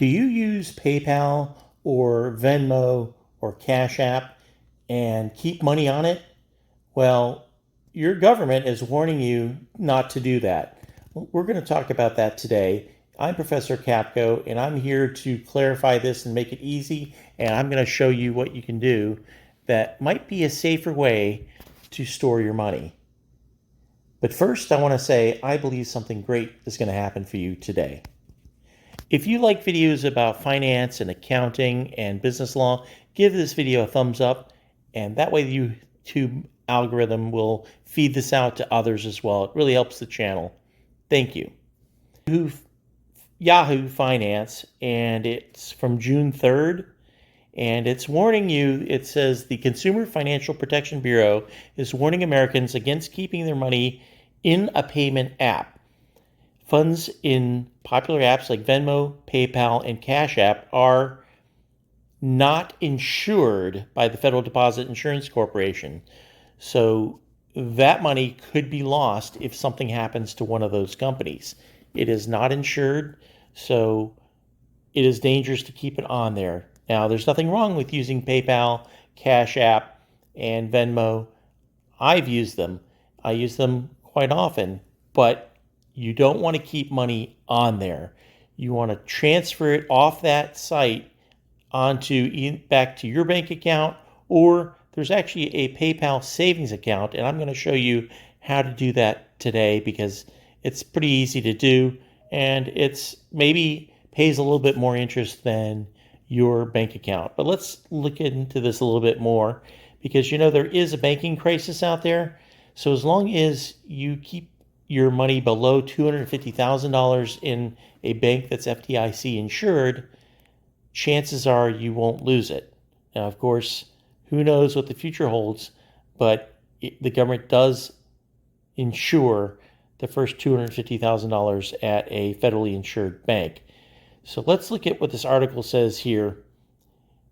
Do you use PayPal or Venmo or Cash App and keep money on it? Well, your government is warning you not to do that. We're going to talk about that today. I'm Professor Capko, and I'm here to clarify this and make it easy, and I'm going to show you what you can do that might be a safer way to store your money. But first, I want to say I believe something great is going to happen for you today. If you like videos about finance and accounting and business law, give this video a thumbs up, and that way the YouTube algorithm will feed this out to others as well. It really helps the channel. Thank you. Yahoo Finance, and it's from June 3rd, and it's warning you. It says the Consumer Financial Protection Bureau is warning Americans against keeping their money in a payment app. Funds in popular apps like Venmo, PayPal, and Cash App are not insured by the Federal Deposit Insurance Corporation. So that money could be lost if something happens to one of those companies. It is not insured, so it is dangerous to keep it on there. Now, there's nothing wrong with using PayPal, Cash App, and Venmo. I've used them. I use them quite often, but you don't want to keep money on there. You want to transfer it off that site back to your bank account, or there's actually a PayPal savings account, and I'm going to show you how to do that today because it's pretty easy to do, and it's maybe pays a little bit more interest than your bank account. But let's look into this a little bit more because there is a banking crisis out there. So as long as you keep your money below $250,000 in a bank that's FDIC insured, chances are you won't lose it. Now, of course, who knows what the future holds, but the government does insure the first $250,000 at a federally insured bank. So let's look at what this article says here.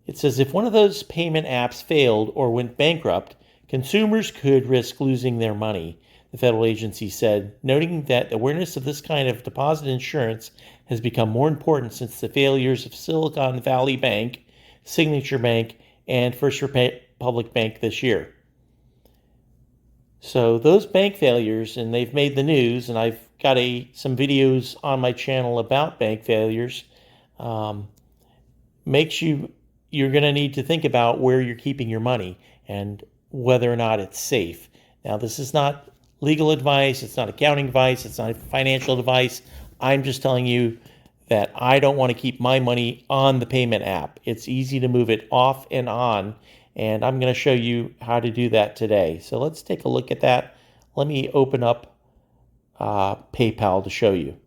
It says if one of those payment apps failed or went bankrupt, consumers could risk losing their money, the federal agency said, noting that awareness of this kind of deposit insurance has become more important since the failures of Silicon Valley Bank, Signature Bank, and First Republic Bank this year. So those bank failures, and they've made the news, and I've got some videos on my channel about bank failures, you're going to need to think about where you're keeping your money and whether or not it's safe. Now, this is not legal advice, it's not accounting advice, it's not financial advice. I'm just telling you that I don't want to keep my money on the payment app. It's easy to move it off and on, and I'm going to show you how to do that today. So let's take a look at that. Let me open up PayPal to show you.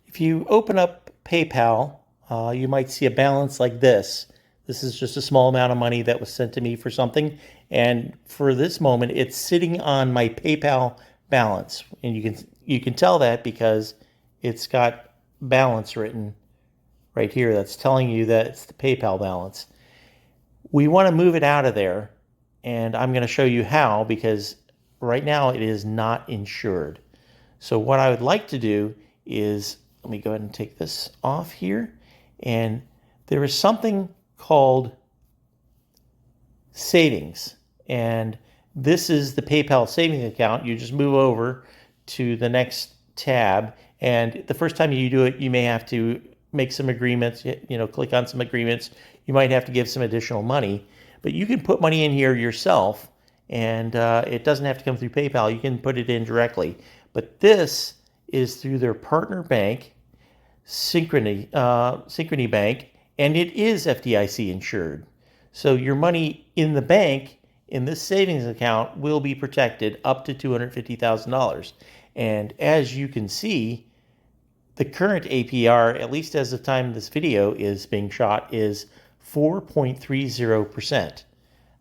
If you open up PayPal, you might see a balance like this. This is just a small amount of money that was sent to me for something. And for this moment, it's sitting on my PayPal balance. And you can tell that because it's got balance written right here. That's telling you that it's the PayPal balance. We want to move it out of there. And I'm going to show you how, because right now it is not insured. So what I would like to do is, let me go ahead and take this off here. And there is something called savings, and this is the PayPal savings account. You just move over to the next tab, and the first time you do it, you may have to make some agreements, click on some agreements. You might have to give some additional money, but you can put money in here yourself, and it doesn't have to come through PayPal. You can put it in directly, but this is through their partner bank, Synchrony Bank, and it is FDIC insured. So your money in the bank, in this savings account, will be protected up to $250,000. And as you can see, the current APR, at least as the time this video is being shot, is 4.30%.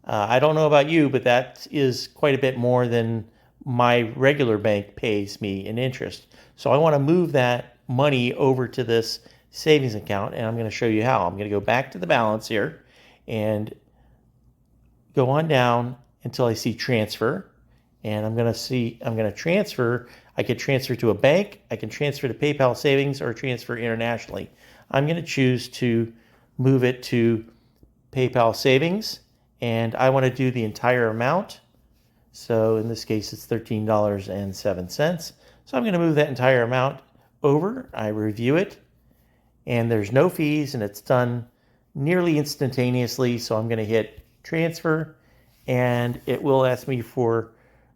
I don't know about you, but that is quite a bit more than my regular bank pays me in interest. So I want to move that money over to this savings account, and I'm going to show you how. I'm going to go back to the balance here and go on down until I see transfer, and I'm going to transfer I could transfer to a bank, I can transfer to PayPal Savings, or transfer internationally. I'm going to choose to move it to PayPal Savings, and I want to do the entire amount. So in this case, it's $13.07. So I'm going to move that entire amount over. I review it, and there's no fees, and it's done nearly instantaneously. So I'm going to hit transfer, and it will ask me for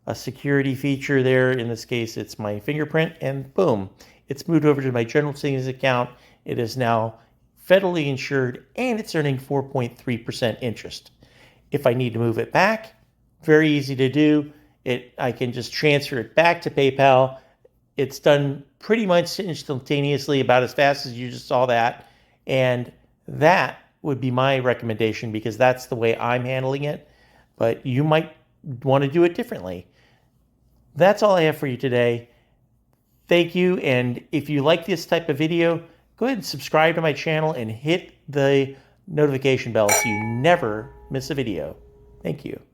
a security feature there. In this case, it's my fingerprint, and boom, it's moved over to my general savings account. It is now federally insured, and it's earning 4.3% interest. If I need to move it back, very easy to do. I can just transfer it back to PayPal. It's done pretty much instantaneously, about as fast as you just saw that. And that would be my recommendation, because that's the way I'm handling it. But you might want to do it differently. That's all I have for you today. Thank you. And if you like this type of video, go ahead and subscribe to my channel and hit the notification bell so you never miss a video. Thank you.